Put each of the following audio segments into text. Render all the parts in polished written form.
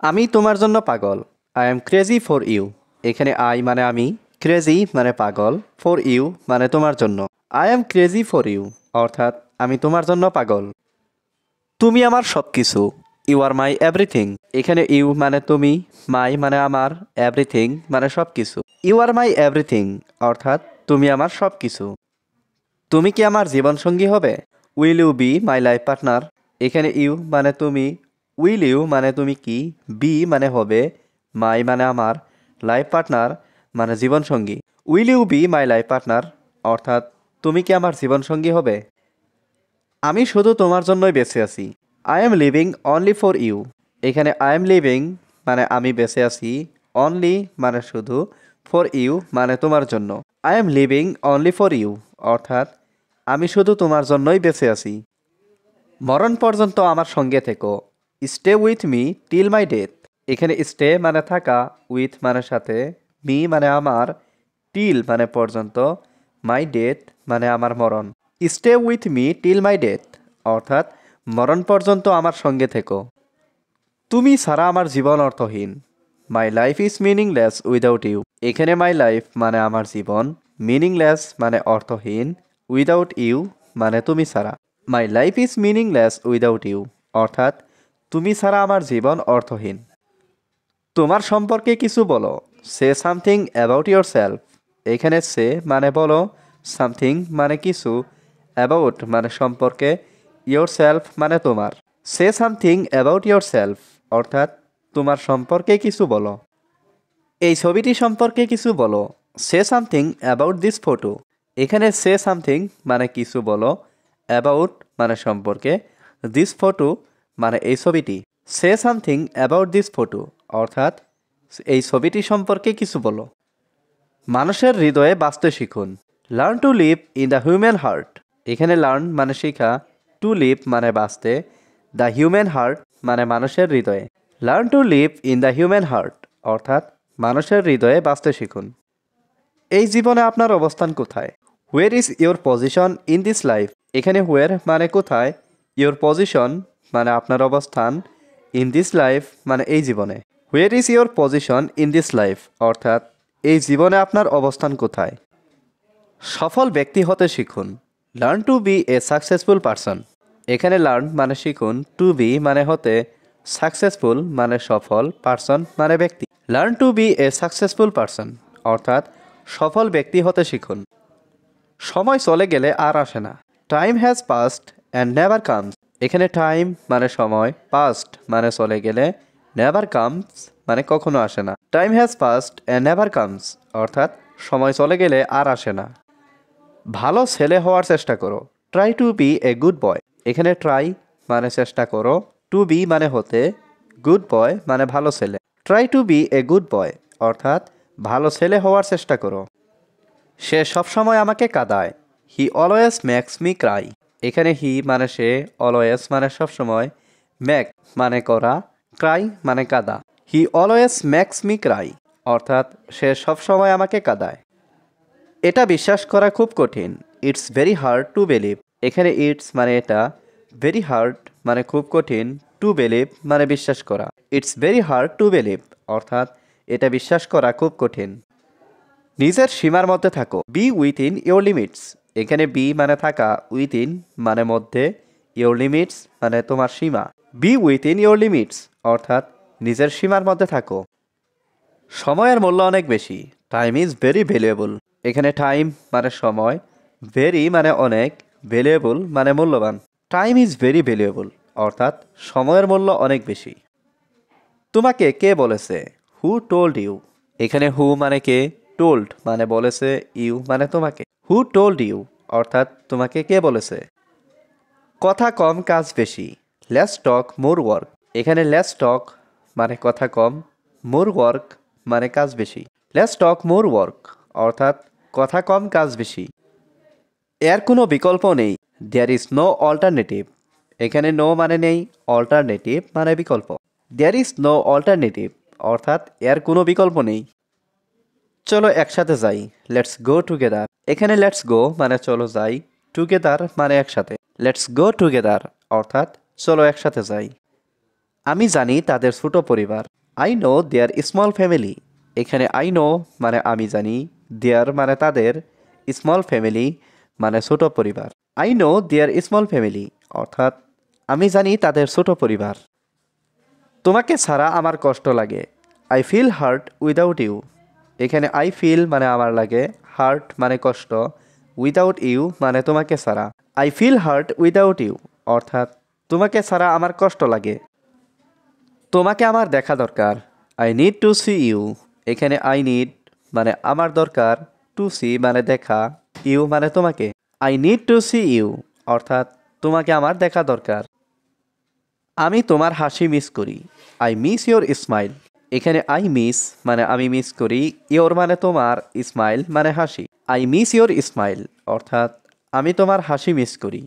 আমি তোমার জন্য পাগল। I am crazy for you. এখানে আই মানে আমি, ক্রেজি মানে পাগল, ফর ইউ মানে তোমার জন্য। I am crazy for you অর্থাৎ আমি তোমার জন্য পাগল। তুমি আমার সব কিছু। You are my everything. এখানে ইউ মানে তুমি, মাই মানে আমার, এভরিথিং মানে সব কিছু। ইউ আর মাই এভরিথিং অর্থাৎ তুমি আমার সব কিছু। তুমি কি আমার জীবনসঙ্গী হবে? Will you be my life partner. এখানে ইউ মানে তুমি, উইল ইউ মানে তুমি কি, বি মানে হবে, মাই মানে আমার, লাইফ পার্টনার মানে জীবনসঙ্গী। Will you be my life partner অর্থাৎ তুমি কি আমার জীবনসঙ্গী হবে? আমি শুধু তোমার জন্যই বেঁচে আছি। I am living only for you. এখানে আই এম লিভিং মানে আমি বেঁচে আছি, অনলি মানে শুধু, ফর ইউ মানে তোমার জন্য। I am living only for you অর্থাৎ আমি শুধু তোমার জন্যই বেঁচে আছি। মরণ পর্যন্ত আমার সঙ্গে থেকো। Stay with me till my death. এখানে স্টে মানে থাকা, উইথ মানে সাথে, মি মানে আমার, টিল মানে পর্যন্ত, মাই ডেথ মানে আমার মরণ। Stay with me till my death অর্থাৎ মরণ পর্যন্ত আমার সঙ্গে থেকো। তুমি ছাড়া আমার জীবন অর্থহীন। My life is meaningless without you. এখানে মাই লাইফ মানে আমার জীবন, মিনিংলেস মানে অর্থহীন, উইদাউট ইউ মানে তুমি ছাড়া। My life is meaningless without you অর্থাৎ তুমি ছাড়া আমার জীবন অর্থহীন। তোমার সম্পর্কে কিছু বলো। Say something about your self. এখানে সে মানে বলো, সামথিং মানে কিছু, অ্যাবাউট মানে সম্পর্কে, ইয়োর সেলফ মানে তোমার। Say something about your self অর্থাৎ তোমার সম্পর্কে কিছু বলো। এই ছবিটি সম্পর্কে কিছু বলো। Say something about this photo. এখানে সে সামথিং মানে কিছু বলো, অ্যাবাউট মানে সম্পর্কে, দিস ফটো মানে এই ছবিটি। Say something about this photo অর্থাৎ এই ছবিটি সম্পর্কে কিছু বলো। মানুষের হৃদয়ে বাঁচতে শিখুন। Learn two live in the human heart. এখানে লার্ন মানে শেখা, টু লিভ মানে বাঁচতে, দ্য হিউম্যান হার্ট মানে মানুষের হৃদয়ে। Learn to live in the human heart অর্থাৎ মানুষের হৃদয়ে বাঁচতে শিখুন। এই জীবনে আপনার অবস্থান কোথায়? Where is your position in this life. এখানে হোয়ার মানে কোথায়, ইয়োর পজিশন মানে আপনার অবস্থান, ইন দিস লাইফ মানে এই জীবনে। Where is your position in this life অর্থাৎ এই জীবনে আপনার অবস্থান কোথায়? সফল ব্যক্তি হতে শিখুন। Learn to be a successful person. এখানে লার্ন মানে শিখুন, টু বি মানে হতে, সাকসেসফুল মানে সফল, পারসন মানে ব্যক্তি। Learn to be a successful person অর্থাৎ সফল ব্যক্তি হতে শিখুন। সময় চলে গেলে আর আসে না। Time has past and never comes. এখানে টাইম মানে সময়, পাস্ট মানে চলে গেলে, নেভার কামস মানে কখনো আসে না। Time has past and never comes অর্থাৎ সময় চলে গেলে আর আসে না। ভালো ছেলে হওয়ার চেষ্টা করো। Try to be a good boy. এখানে ট্রাই মানে চেষ্টা করো, টু বি মানে হতে, গুড বয় মানে ভালো ছেলে। Try to be a good boy অর্থাৎ ভালো ছেলে হওয়ার চেষ্টা করো। সে সবসময় আমাকে কাঁদায়। He always makes me cry. এখানে হি মানে সে, অলওয়েজ মানে সবসময়, মেক মানে করা, ক্রাই মানে কাঁদা। He always makes me cry অর্থাৎ সে সবসময় আমাকে কাঁদায়। এটা বিশ্বাস করা খুব কঠিন। It's very hard to believe. এখানে ইটস মানে এটা, ভেরি হার্ড মানে খুব কঠিন, টু বিলিভ মানে বিশ্বাস করা। It's very hard to believe অর্থাৎ এটা বিশ্বাস করা খুব কঠিন। নিজের সীমার মধ্যে থাকো। Be within your limits. এখানে বি মানে থাকা, উইথিন মানে মধ্যে, ইয়োর লিমিটস মানে তোমার সীমা। বি উইথিন ইয়োর লিমিটস অর্থাৎ নিজের সীমার মধ্যে থাকো। সময়ের মূল্য অনেক বেশি। Time is very valuable. এখানে টাইম মানে সময়, ভেরি মানে অনেক, ভ্যালুয়েবল মানে মূল্যবান। টাইম ইজ ভেরি ভ্যালুয়েবল অর্থাৎ সময়ের মূল্য অনেক বেশি। তোমাকে কে বলেছে? Who told you. এখানে হু মানে কে, টোল্ড মানে বলেছে, ইউ মানে তোমাকে। হু টোল্ড ইউ অর্থাৎ তোমাকে কে বলেছে? কথা কম কাজ বেশি। Less talk more work. এখানে লেস টক মানে কথা কম, মোর ওয়ার্ক মানে কাজ বেশি। লেস টক মোর ওয়ার্ক অর্থাৎ কথা কম কাজ বেশি। এর কোনো বিকল্প নেই। There is no alternative. এখানে নো মানে নেই, অল্টারনেটিভ মানে বিকল্প। দেয়ার ইজ নো অল্টারনেটিভ অর্থাৎ এর কোনো বিকল্প নেই। চলো একসাথে যাই। Let's go together. এখানে লেটস গো মানে চলো যাই, টুগেদার মানে একসাথে। লেটস গো টুগেদার অর্থাৎ চলো একসাথে যাই। আমি জানি তাদের ছোট পরিবার। I know their small family. এখানে আই নো মানে আমি জানি, দেয়ার মানে তাদের, স্মল ফ্যামিলি মানে ছোট পরিবার। I know their small family অর্থাৎ আমি জানি তাদের ছোট পরিবার। তোমাকে ছাড়া আমার কষ্ট লাগে। I feel hurt without you. এখানে আই ফিল মানে আমার লাগে, হার্ট মানে কষ্ট, উইদাউট ইউ মানে তোমাকে ছাড়া। I feel hurt without you অর্থাৎ তোমাকে ছাড়া আমার কষ্ট লাগে। তোমাকে আমার দেখা দরকার। I need to see you. এখানে আই নিড মানে আমার দরকার, টু সি মানে দেখা, ইউ মানে তোমাকে। I need to see you অর্থাৎ তোমাকে আমার দেখা দরকার। আমি তোমার হাসি মিস করি। I miss your smile. এখানে আই মিস মানে আমি মিস করি, ইয়োর মানে তোমার, স্মাইল মানে হাসি। আই মিস ইয়োর স্মাইল অর্থাৎ আমি তোমার হাসি মিস করি।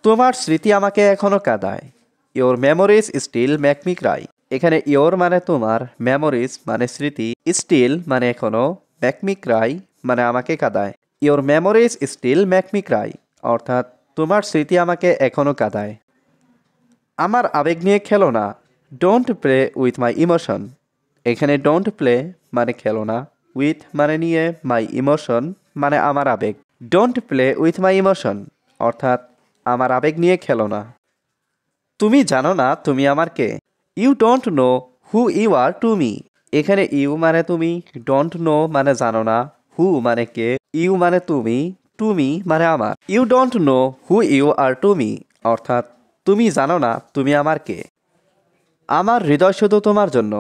তোমার স্মৃতি আমাকে এখনো কাঁদায়। Your memories still make me cry. এখানে ইয়োর মানে তোমার, মেমোরিজ মানে স্মৃতি, স্টিল মানে এখনো, মেক মি ক্রাই মানে আমাকে কাঁদায়। Your memories still make me cry অর্থাৎ তোমার স্মৃতি আমাকে এখনো কাঁদায়। আমার আবেগ নিয়ে খেলো না। Don't play with my emotion. এখানে ডোন্ট প্লে মানে খেলো না, উইথ মানে নিয়ে, মাই ইমোশন মানে আমার আবেগ। Don't play with my emotion অর্থাৎ আমার আবেগ নিয়ে খেলো না। তুমি জানো না তুমি আমার কে। You don't know who you are to me. এখানে ইউ মানে তুমি, ডোন্ট নো মানে জানো না, হু মানে কে, ইউ মানে তুমি, টু মি মানে আমার। You don't know who you are to me অর্থাৎ তুমি জানো না তুমি আমার কে। আমার হৃদয় শুধু তোমার জন্য।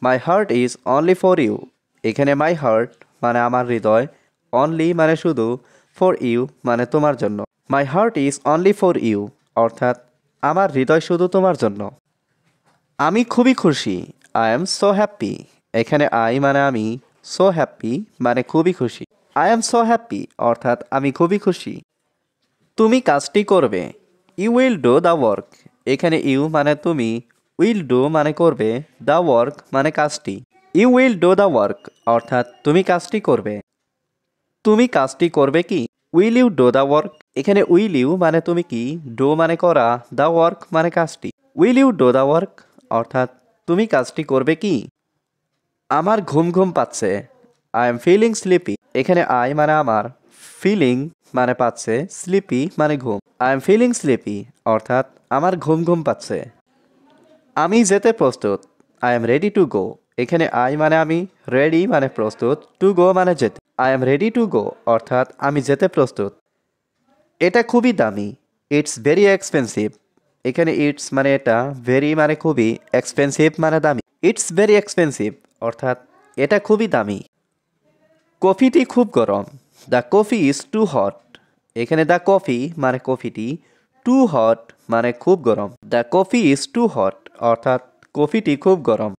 My heart is only for you. এখানে মাই হার্ট মানে আমার হৃদয়, অনলি মানে শুধু, ফর ইউ মানে তোমার জন্য। My heart is only for you অর্থাৎ আমার হৃদয় শুধু তোমার জন্য। আমি খুবই খুশি। I am so happy. এখানে আই মানে আমি, সো হ্যাপি মানে খুবই খুশি। আই এম সো হ্যাপি অর্থাৎ আমি খুবই খুশি। তুমি কাজটি করবে। You will do the work. এখানে ইউ মানে তুমি, উইল ডু মানে করবে, দ্য ওয়ার্ক মানে কাজটি। You will do the work অর্থাৎ তুমি কাজটি করবে। তুমি কাজটি করবে কি? Will you do the work. এখানে উইল ইউ মানে তুমি কি, ডু মানে করা, দ্য ওয়ার্ক মানে কাজটি। Will you do the work অর্থাৎ তুমি কাজটি করবে কি? আমার ঘুম ঘুম পাচ্ছে। I am feeling sleepy. এখানে আই মানে আমার, ফিলিং মানে পাচ্ছে, স্লিপি মানে ঘুম। আই এম ফিলিং স্লিপি অর্থাৎ আমার ঘুম ঘুম পাচ্ছে। আমি যেতে প্রস্তুত। I am ready to go. এখানে আই মানে আমি, রেডি মানে প্রস্তুত, টু গো মানে যেতে। I am ready to go অর্থাৎ আমি যেতে প্রস্তুত। এটা খুবই দামি। It's very expensive. এখানে ইটস মানে এটা, ভেরি মানে খুবই, এক্সপেন্সিভ মানে দামি। ইটস ভেরি এক্সপেন্সিভ অর্থাৎ এটা খুবই দামি। কফিটি খুব গরম। The coffee is too hot. এখানে দ্য কফি মানে কফিটি, টু হট মানে খুব গরম। The coffee is too hot অর্থাৎ কফিটি খুব গরম।